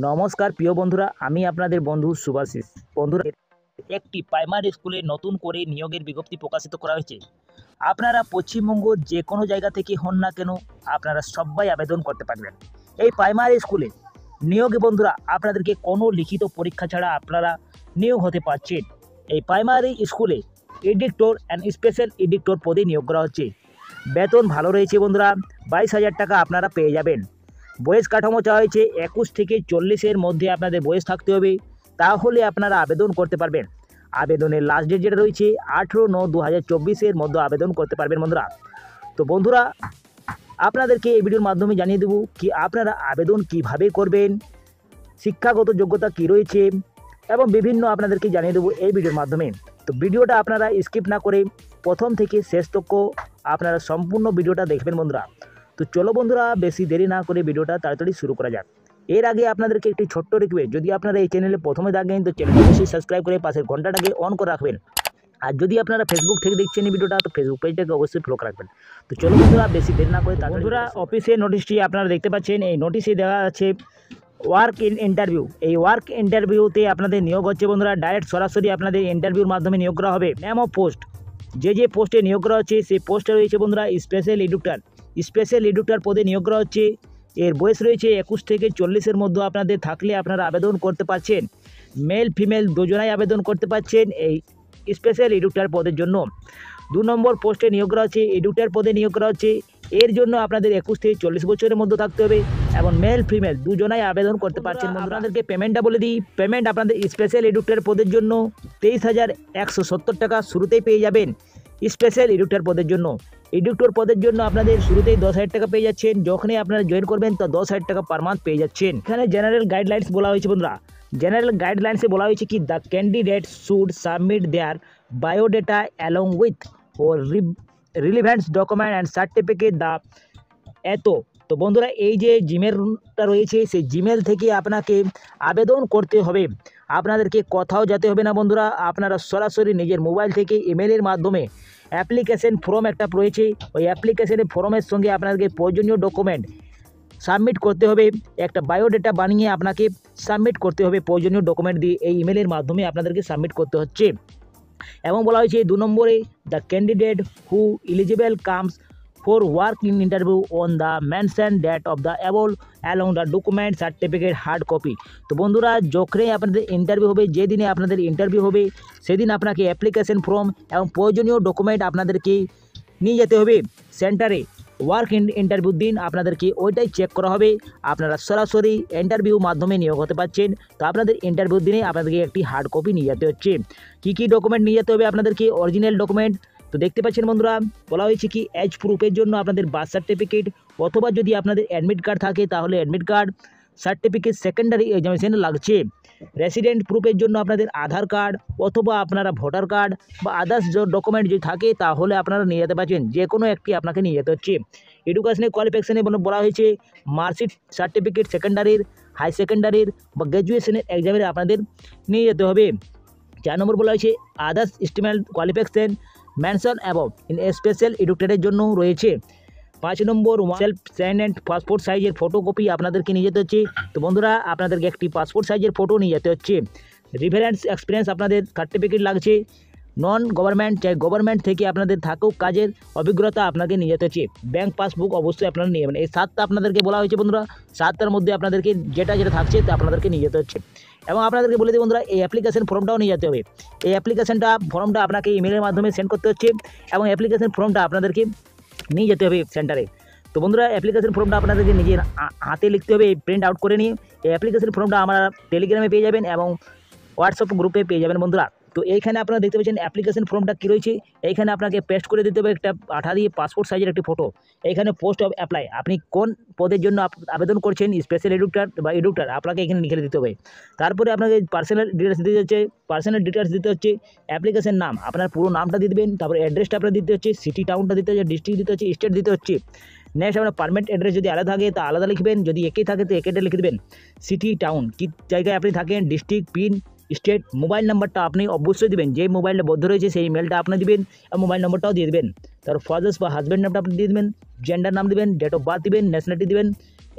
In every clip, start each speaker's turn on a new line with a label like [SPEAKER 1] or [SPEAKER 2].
[SPEAKER 1] নমস্কার প্রিয় বন্ধুরা, আমি আপনাদের বন্ধু শুভাশিস। বন্ধুরা, একটি প্রাইমারি স্কুলে নতুন করে নিয়োগের বিজ্ঞপ্তি প্রকাশিত করা হয়েছে। আপনারা পশ্চিমবঙ্গের যে কোনো জায়গা থেকে হন না কেন, আপনারা সবাই আবেদন করতে পারবেন এই প্রাইমারি স্কুলে নিয়োগে। বন্ধুরা, আপনাদেরকে কোনো লিখিত পরীক্ষা ছাড়া আপনারা নিয়োগ হতে পারছেন। এই প্রাইমারি স্কুলে এডিক্টর অ্যান্ড স্পেশাল এডিক্টর পদে নিয়োগ করা হচ্ছে। বেতন ভালো রয়েছে বন্ধুরা, 22,000 টাকা আপনারা পেয়ে যাবেন। বয়স কাঠামো চাওয়া হয়েছে 21 থেকে 40-এর মধ্যে আপনাদের বয়স থাকতে হবে, তাহলে আপনারা আবেদন করতে পারবেন। আবেদনের লাস্ট ডেট যেটা রয়েছে 18/9/2024-এর মধ্যে আবেদন করতে পারবেন বন্ধুরা। তো বন্ধুরা, আপনাদেরকে এই ভিডিওর মাধ্যমে জানিয়ে দেবো কি আপনারা আবেদন কিভাবে করবেন, শিক্ষাগত যোগ্যতা কী রয়েছে, এবং বিভিন্ন আপনাদেরকে জানিয়ে দেবো এই ভিডিওর মাধ্যমে। তো ভিডিওটা আপনারা স্কিপ না করে প্রথম থেকে শেষ তক আপনারা সম্পূর্ণ ভিডিওটা দেখবেন বন্ধুরা। তো চলো বন্ধুরা, বেশি দেরি না করে ভিডিওটা তাড়াতাড়ি শুরু করা যাক। এর আগে আপনাদেরকে একটি ছোট্ট রিকোয়েস্ট, যদি আপনারা এই চ্যানেলে প্রথমে থাকেন তো চ্যানেলটি অবশ্যই সাবস্ক্রাইব করে পাশের ঘন্টাটাকে অন করে রাখবেন। আর যদি আপনারা ফেসবুক থেকে দেখছেন এই ভিডিওটা, তো ফেসবুক পেজটাকে অবশ্যই ফলো রাখবেন। তো চলো বন্ধুরা, বেশি দেরি না করে বন্ধুরা, অফিসের নোটিশটি আপনারা দেখতে পাচ্ছেন। এই নোটিশে দেওয়া আছে ওয়ার্ক ইন্টারভিউ। এই ওয়ার্ক ইন্টারভিউতে আপনাদের নিয়োগ হচ্ছে বন্ধুরা, ডাইরেক্ট সরাসরি আপনাদের ইন্টারভিউর মাধ্যমে নিয়োগ করা হবে। নেম অফ পোস্ট, যে পোস্টে নিয়োগ করা হচ্ছে সেই পোস্টে রয়েছে বন্ধুরা স্পেশাল এডুক্টর। স্পেশাল এডুক্টর পদে নিয়োগ করা হচ্ছে। এর বয়স রয়েছে 21 থেকে 40-এর মধ্যে আপনাদের থাকলে আপনারা আবেদন করতে পারছেন। মেল ফিমেল দুজনাই আবেদন করতে পারছেন এই স্পেশাল এডুক্টর পদের জন্য। 2 নম্বর পোস্টে নিয়োগ করা হচ্ছে, এডুক্টর পদে নিয়োগ করা হচ্ছে। এর জন্য আপনাদের 21 থেকে 40 বছরের মধ্যে থাকতে হবে এবং মেল ফিমেল দুজনাই আবেদন করতে পারছেন। আপনাদেরকে পেমেন্টটা বলে দিই। পেমেন্ট আপনাদের স্পেশাল এডুক্টর পদের জন্য 23,170 টাকা শুরুতেই পেয়ে যাবেন। স্পেশাল এডুক্টর পদের জন্য, এডুক্টর পদের জন্য আপনাদের শুরুতেই 10,000 টাকা পেয়ে যাচ্ছেন। যখনই আপনারা জয়েন করবেন তো 10,000 টাকা পার মান্থ পেয়ে যাচ্ছেন। এখানে জেনারেল গাইডলাইন্স বলা হয়েছে বন্ধুরা। জেনারেল গাইডলাইন্সে বলা হয়েছে কি the candidate should submit their biodata along with ও relevance document and certificate the তো বন্ধুরা, এই যে জিমেলটা রয়েছে সেই জিমেল থেকে আপনাকে আবেদন করতে হবে। আপনাদেরকে কোথাও যেতে হবে না বন্ধুরা, আপনারা সরাসরি নিজের মোবাইল থেকে ইমেলের মাধ্যমে অ্যাপ্লিকেশন ফর্ম একটা রয়েছে, ওই অ্যাপ্লিকেশনের ফর্মের সঙ্গে আপনাদেরকে প্রয়োজনীয় ডকুমেন্ট সাবমিট করতে হবে। একটা বায়োডাটা বানিয়ে আপনাকে সাবমিট করতে হবে প্রয়োজনীয় ডকুমেন্ট দিয়ে। এই ইমেলের মাধ্যমে আপনাদেরকে সাবমিট করতে হচ্ছে। এবং বলা হয়েছে 2 নম্বরে the candidate who eligible comes for work in interview on the mentioned date of the above along the document certificate hard copy। তো বন্ধুরা, যখনই আপনাদের ইন্টারভিউ হবে, যেদিনে আপনাদের ইন্টারভিউ হবে সেদিন আপনাকে অ্যাপ্লিকেশন ফর্ম এবং প্রয়োজনীয় ডকুমেন্ট আপনাদেরকে নিয়ে যেতে হবে সেন্টারে। ওয়ার্ক ইন্টারভিউ দিন আপনাদেরকে ওইটাই চেক করা হবে। আপনারা সরাসরি ইন্টারভিউ মাধ্যমে নিয়োগ হতে পারছেন। তো আপনাদের ইন্টারভিউ দিনে আপনাদেরকে একটি হার্ড কপি নিয়ে যেতে হচ্ছে। কী ডকুমেন্ট নিয়ে যেতে হবে আপনাদেরকে? Original document. তো দেখতে পাচ্ছেন বন্ধুরা, বলা হয়েছে কি এজ প্রুফের জন্য আপনাদের বার্থ সার্টিফিকেট, অথবা যদি আপনাদের অ্যাডমিট কার্ড থাকে তাহলে admit card, certificate secondary examination লাগছে। রেসিডেন্ট প্রুফের জন্য আপনাদের আধার কার্ড অথবা আপনারা ভোটার কার্ড বা আদার্স ডকুমেন্ট যদি থাকে তাহলে আপনারা নিয়ে যেতে পারছেন। যে কোনো একটি আপনাকে নিয়ে যেতে হচ্ছে। এডুকেশনের কোয়ালিফিকেশনে বলা হয়েছে মার্কশিট, সার্টিফিকেট সেকেন্ডারির, হাই সেকেন্ডারির বা গ্র্যাজুয়েশনের এক্সামের আপনাদের নিয়ে যেতে হবে। 4 নম্বর বলা হয়েছে others estimate qualification mention above in special এডুক্টরের জন্য রয়েছে। 5 নম্বর সেলফ সাইন্ড পাসপোর্ট সাইজের ফটোকপি আপনাদেরকে নিয়ে যেতে হচ্ছে। তো বন্ধুরা, আপনাদেরকে একটি পাসপোর্ট সাইজের ফটো নিয়ে যেতে হচ্ছে। রিফারেন্স এক্সপিরিয়েন্স আপনাদের সার্টিফিকেট লাগছে। নন গভর্নমেন্ট চাই গভর্নমেন্ট থেকে আপনাদের থাকুক কাজের অভিজ্ঞতা আপনাকে নিয়ে যেতে হচ্ছে। ব্যাঙ্ক পাসবুক অবশ্যই আপনারা নিয়ে যাবেন। এই 7টা আপনাদেরকে বলা হয়েছে বন্ধুরা। 7টার মধ্যে আপনাদেরকে যেটা থাকছে তা আপনাদেরকে নিয়ে যেতে হচ্ছে। এবং আপনাদেরকে বলে দিই বন্ধুরা, এই অ্যাপ্লিকেশন ফর্মটাও নিয়ে যেতে হবে। এই ফর্মটা আপনাকে ইমেলের মাধ্যমে সেন্ড করতে হচ্ছে এবং অ্যাপ্লিকেশন ফর্মটা আপনাদেরকে নিয়ে যেতে হবে সেন্টারে। তো বন্ধুরা, অ্যাপ্লিকেশন ফর্মটা আপনাদেরকে নিজের হাতে লিখতে হবে, প্রিন্ট আউট করে নিয়ে। এই অ্যাপ্লিকেশন ফর্মটা আমরা টেলিগ্রামে পেয়ে যাবেন এবং হোয়াটসঅ্যাপ গ্রুপে পেয়ে যাবেন বন্ধুরা। তো এইখানে আপনারা দেখতে পাচ্ছেন অ্যাপ্লিকেশন ফর্মটা কী রয়েছে। এইখানে আপনাকে পেস্ট করে দিতে হবে একটা আঠা দিয়ে পাসপোর্ট সাইজের একটি ফটো। এইখানে পোস্ট অফ অ্যাপ্লাই, আপনি কোন পদের জন্য আবেদন করছেন, স্পেশাল এডুক্টর বা এডুক্টর, আপনাকে এখানে লিখে দিতে হবে। তারপরে আপনাকে পার্সোনাল ডিটেলস দিতে হচ্ছে। অ্যাপ্লিকেশন নাম, আপনার পুরো নামটা দিয়ে দেবেন। তারপরে অ্যাড্রেসটা আপনার দিতে হচ্ছে, সিটি টাউনটা দিতে হচ্ছে, ডিস্ট্রিক্ট দিতে হচ্ছে, স্টেট দিতে হচ্ছে। নেক্সট আপনার পারমানেন্ট অ্যাড্রেস যদি আলাদা থাকে তা আলাদা লিখবেন, যদি একই থাকে তো একইটা লিখে দেবেন। সিটি টাউন কী জায়গায় আপনি থাকেন, ডিস্ট্রিক্ট, পিন, স্টেট, মোবাইল নাম্বারটা আপনি অবশ্যই দেবেন। যে মোবাইলটা বদ্ধ রয়েছে সেই মেলটা আপনি দিবেন এবং মোবাইল নম্বরটাও দিয়ে দেবেন। তারপর ফাদার্স বা হাজব্যান্ড নামটা আপনি দিয়ে দেবেন, জেন্ডার নাম দেবেন, ডেট অফ বার্থ দিবেন, ন্যাশনালিটি দিবেন,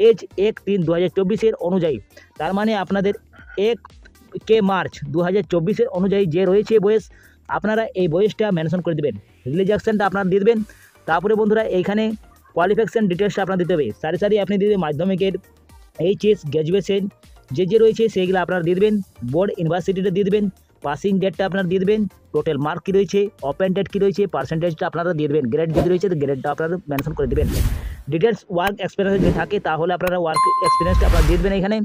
[SPEAKER 1] এজ 1/3/2024 অনুযায়ী, তার মানে আপনাদের 1 মার্চ 2024 অনুযায়ী যে রয়েছে বয়স, আপনারা এই বয়সটা মেনশন করে দেবেন, রিলিজিয়াকশানটা আপনারা দিয়ে দেবেন। তারপরে বন্ধুরা এইখানে কোয়ালিফিকেশান ডিটেলসটা আপনার দিতে হবে, সারি সারি আপনি দিয়ে দেবেন মাধ্যমিকের, এইচএস, গ্র্যাজুয়েশন যে রয়েছে সেইগুলো আপনারা দিয়ে দেবেন, বোর্ড ইউনিভার্সিটিটা দিয়ে দেবেন, পাসিং ডেটটা আপনারা দিয়ে দেবেন, টোটাল মার্ক কী রয়েছে, ওপেন ডেট কী রয়েছে, পার্সেন্টেজটা আপনারা দিয়ে দেবেন, গ্রেড যদি রয়েছে তো গ্রেডটা আপনারা মেনশন করে দেবেন। ডিটেলস ওয়ার্ক এক্সপিরিয়েন্স যদি থাকে তাহলে আপনারা ওয়ার্ক এক্সপিরিয়েন্সটা আপনারা দিয়ে দেবেন এখানে।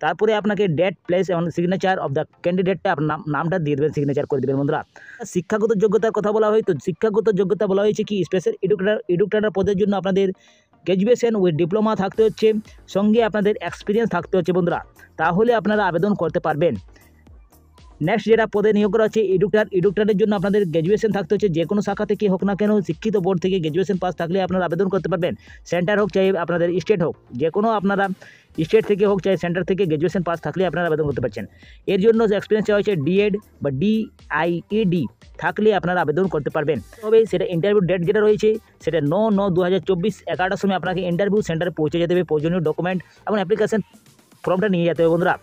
[SPEAKER 1] তারপরে আপনাকে ডেট, প্লেস এবং সিগনেচার অফ দ্য ক্যান্ডিডেটটা আপনার নামটা দিয়ে দেবেন, সিগনেচার করে দেবেন বন্ধুরা। শিক্ষাগত যোগ্যতার কথা বলা হয়, তো শিক্ষাগত যোগ্যতা বলা হয়েছে কি স্পেশাল এডুকেটর পদের জন্য আপনাদের গ্র্যাজুয়েশন উইথ ডিপ্লোমা থাকতে হচ্ছে, সঙ্গে আপনাদের এক্সপিরিয়েন্স থাকতে হচ্ছে বন্ধুরা, তাহলে আপনারা আবেদন করতে পারবেন। নেক্সট যেটা পদে নিয়োগ করা হচ্ছে এডুকেটরের জন্য আপনাদের গ্র্যাজুয়েশন থাকতে হচ্ছে, যে কোনো শাখা থেকে হোক না কেন, শিক্ষিত বোর্ড থেকে গ্র্যাজুয়েশন পাস থাকলে আপনারা আবেদন করতে পারবেন। সেন্টার হোক চাই আপনাদের স্টেট হোক, যে কোনো আপনারা স্টেট থেকে হোক চাই সেন্টার থেকে গ্র্যাজুয়েশন পাস থাকলে আপনারা আবেদন করতে পারছেন। এর জন্য এক্সপিরিয়েন্স চাওয়া হচ্ছে ডিএড বা ডিআইইডি থাকলে আপনারা আবেদন করতে পারবেন। তবে সেটা ইন্টারভিউ ডেট যেটা রয়েছে সেটা 9/9/2024 11টার সময় আপনাকে ইন্টারভিউ সেন্টারে পৌঁছে যেতে হবে, প্রয়োজনীয় ডকুমেন্ট এবং অ্যাপ্লিকেশন ফর্মটা নিয়ে যেতে হবে বন্ধুরা।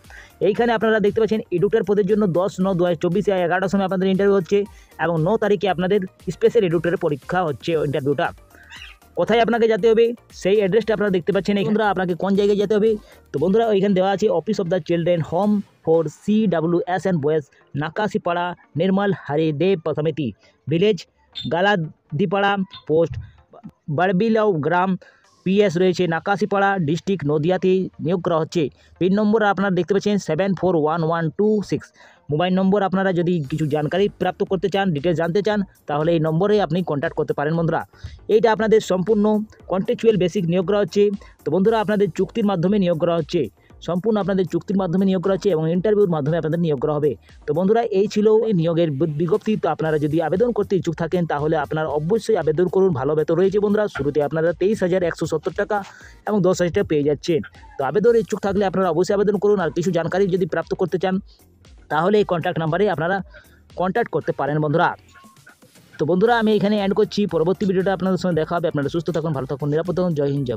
[SPEAKER 1] এইখানে আপনারা দেখতে পাচ্ছেন এডুকেটর পদের জন্য 10/9/2024 11টার সময় আপনাদের ইন্টারভিউ হচ্ছে এবং 9 তারিখে আপনাদের স্পেশাল এডুকেটরের পরীক্ষা হচ্ছে ইন্টারভিউটা। কোথায় আপনাকে যেতে হবে সেই অ্যাড্রেসটা আপনারা দেখতে পাচ্ছেন এই বন্ধুরা, আপনাকে কোন জায়গায় যেতে হবে। তো বন্ধুরা ওইখানে দেওয়া আছে office of the children home for CWS and boys, Nakashipara, Nirmal Haridev Samiti, village Galadipara, post Barbilao গ্রাম, PS রয়েছে নাকাশিপাড়া, ডিস্ট্রিক্ট নদিয়াতে নিয়োগ করা হচ্ছে। পিন নম্বর আপনারা দেখতে পাচ্ছেন 741126। মোবাইল নম্বর আপনারা যদি কিছু জানকারি প্রাপ্ত করতে চান, ডিটেলস জানতে চান, তাহলে এই নম্বরে আপনি কন্ট্যাক্ট করতে পারেন বন্ধুরা। এইটা আপনাদের সম্পূর্ণ কন্ট্রাকচুয়াল বেসিক নিয়োগ করা হচ্ছে। তো বন্ধুরা আপনাদের চুক্তির মাধ্যমে নিয়োগ করা হচ্ছে, সম্পূর্ণ আপনাদের চুক্তির মাধ্যমে নিয়োগ করা হচ্ছে এবং ইন্টারভিউর মাধ্যমে আপনাদের নিয়োগ করা হবে। তো বন্ধুরা এই ছিল এই নিয়োগের বিজ্ঞপ্তি। তো আপনারা যদি আবেদন করতে ইচ্ছুক থাকেন তাহলে আপনারা অবশ্যই আবেদন করুন, ভালো বেতন রয়েছে বন্ধুরা। শুরুতে আপনারা 23,170 টাকা এবং 10,000 টাকা পেয়ে যাচ্ছেন। তো আবেদন ইচ্ছুক থাকলে আপনারা অবশ্যই আবেদন করুন। আর কিছু জানকারি যদি প্রাপ্ত করতে চান তাহলে এই কন্ট্যাক্ট নাম্বারে আপনারা কন্ট্যাক্ট করতে পারেন বন্ধুরা। তো বন্ধুরা আমি এখানে এন্ড করছি, পরবর্তী ভিডিওটা আপনাদের সঙ্গে দেখা হবে। আপনারা সুস্থ থাকুন, ভালো থাকুন, নিরাপদ থাকুন। জয় হিন্দ, জয় ভারত।